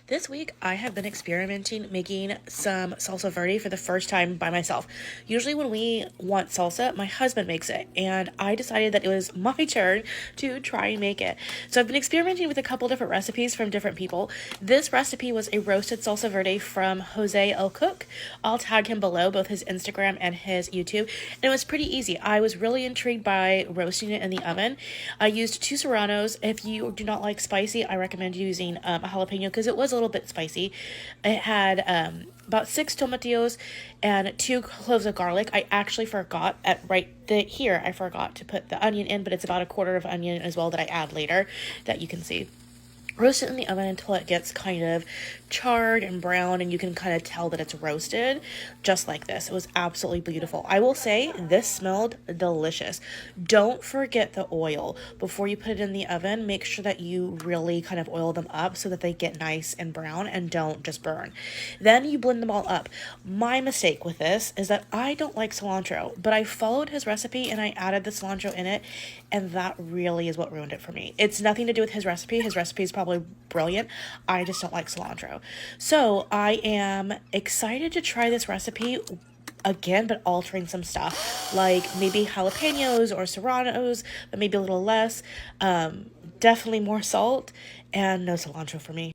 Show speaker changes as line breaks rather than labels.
This week, I have been experimenting making some salsa verde for the first time by myself. Usually when we want salsa, my husband makes it, and I decided that it was my turn to try and make it. So I've been experimenting with a couple different recipes from different people. This recipe was a roasted salsa verde from Jose El Cook. I'll tag him below, both his Instagram and his YouTube. And it was pretty easy. I was really intrigued by roasting it in the oven. I used 2 serranos. If you do not like spicy, I recommend using a jalapeno because it was a little bit spicy. It had about 6 tomatillos and 2 cloves of garlic. I actually forgot here, I forgot to put the onion in, but it's about a quarter of onion as well that I add later that you can see. Roast it in the oven until it gets kind of charred and brown and you can kind of tell that it's roasted, just like this. It was absolutely beautiful. I will say this smelled delicious. Don't forget the oil. Before you put it in the oven, make sure that you really kind of oil them up so that they get nice and brown and don't just burn. Then you blend them all up. My mistake with this is that I don't like cilantro, but I followed his recipe and I added the cilantro in it, and that really is what ruined it for me. It's nothing to do with his recipe. His recipe is probably brilliant. I just don't like cilantro. So I am excited to try this recipe again, but altering some stuff, like maybe jalapenos or serranos, but maybe a little less. Definitely more salt and no cilantro for me.